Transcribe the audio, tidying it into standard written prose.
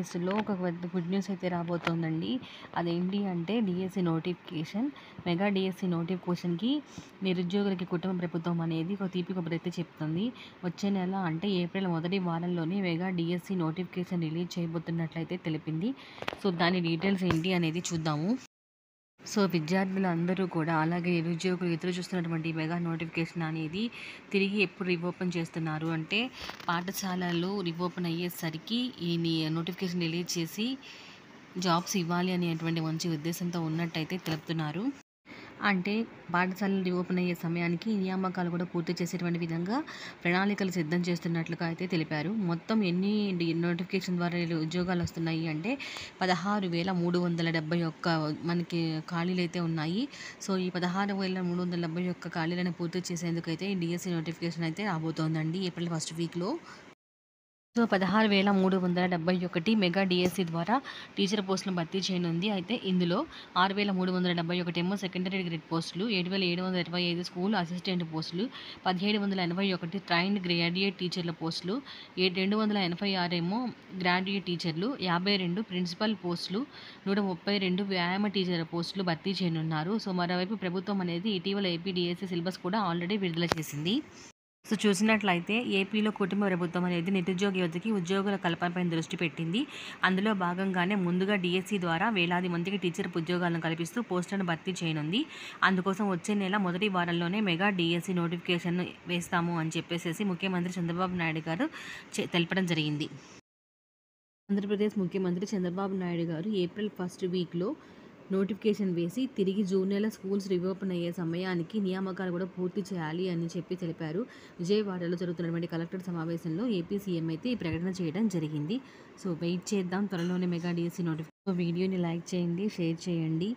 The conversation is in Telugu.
డేస్‌లో ఒక పెద్ద గుడ్ న్యూస్ అయితే రాబోతోందండి. అదేంటి అంటే డీఎస్సీ నోటిఫికేషన్. మెగా డీఎస్సీ నోటిఫికేషన్‌కి నిరుద్యోగులకి కుటుంబ ప్రభుత్వం అనేది ఒక తీపి కబురైతే చెప్తుంది. వచ్చే నెల అంటే ఏప్రిల్ మొదటి వారంలోనే మెగా డీఎస్సీ నోటిఫికేషన్ రిలీజ్ చేయబోతున్నట్లయితే తెలిపింది. సో, దాని డీటెయిల్స్ ఏంటి అనేది చూద్దాము. సో, విద్యార్థులందరూ కూడా అలాగే నిరుద్యోగులు ఎదురు చూస్తున్నటువంటి మెగా నోటిఫికేషన్ అనేది తిరిగి ఎప్పుడు రీఓపెన్ చేస్తున్నారు అంటే పాఠశాలలు రీఓపెన్ అయ్యేసరికి ఈ నోటిఫికేషన్ రిలీజ్ చేసి జాబ్స్ ఇవ్వాలి అనేటువంటి మంచి ఉద్దేశంతో ఉన్నట్టయితే తెలుపుతున్నారు. అంటే పాఠశాలలు రీఓపెన్ అయ్యే సమయానికి నియామకాలు కూడా పూర్తి చేసేటువంటి విధంగా ప్రణాళికలు సిద్ధం చేస్తున్నట్లుగా అయితే తెలిపారు. మొత్తం ఎన్ని నోటిఫికేషన్ ద్వారా ఉద్యోగాలు వస్తున్నాయి అంటే 16,371 మనకి ఖాళీలైతే ఉన్నాయి. సో, ఈ 16,371 ఖాళీలను పూర్తి చేసేందుకైతే ఈ డీఎస్సీ నోటిఫికేషన్ అయితే రాబోతోందండి ఏప్రిల్ ఫస్ట్ వీక్‌లో. సో, 16,371 మెగా డీఎస్సీ ద్వారా టీచర్ పోస్టులను భర్తీ చేయనుంది. అయితే ఇందులో 6,371 ఏమో సెకండరీ గ్రేడ్ పోస్టులు, 7,725 స్కూల్ అసిస్టెంట్ పోస్టులు, 1,781 ట్రైన్డ్ గ్రాడ్యుయేట్ టీచర్ల పోస్టులు, 286 ఏమో గ్రాడ్యుయేట్ టీచర్లు, 52 ప్రిన్సిపల్ పోస్టులు, 132 వ్యాయామ టీచర్ల పోస్టులు భర్తీ చేయనున్నారు. సో, మరోవైపు ప్రభుత్వం అనేది ఇటీవల ఏపీ డీఎస్సీ సిలబస్ కూడా ఆల్రెడీ విడుదల చేసింది. సో, చూసినట్లయితే ఏపీలో కుటుంబ ప్రభుత్వం అనేది నిరుద్యోగ యువతకి ఉద్యోగాల కల్పనపై దృష్టి పెట్టింది. అందులో భాగంగానే ముందుగా డీఎస్సీ ద్వారా వేలాది మందికి టీచర్ ఉద్యోగాలను కల్పిస్తూ పోస్టులను భర్తీ చేయనుంది. అందుకోసం వచ్చే నెల మొదటి వారంలోనే మెగా డీఎస్సీ నోటిఫికేషన్ వేస్తాము అని చెప్పేసి ముఖ్యమంత్రి చంద్రబాబు నాయుడు గారు తెలపడం జరిగింది. ఆంధ్రప్రదేశ్ ముఖ్యమంత్రి చంద్రబాబు నాయుడు గారు ఏప్రిల్ ఫస్ట్ వీక్‌లో నోటిఫికేషన్ వేసి తిరిగి జూన్ నెల స్కూల్స్ రీఓపెన్ అయ్యే సమయానికి నియామకాలు కూడా పూర్తి చేయాలి అని చెప్పి తెలిపారు. విజయవాడలో జరుగుతున్నటువంటి కలెక్టర్ సమావేశంలో ఏపీ సీఎం అయితే ఈ ప్రకటన చేయడం జరిగింది. సో, వెయిట్ చేద్దాం, త్వరలోనే మెగా డీఎస్సీ నోటిఫికేషన్. వీడియోని లైక్ చేయండి, షేర్ చేయండి.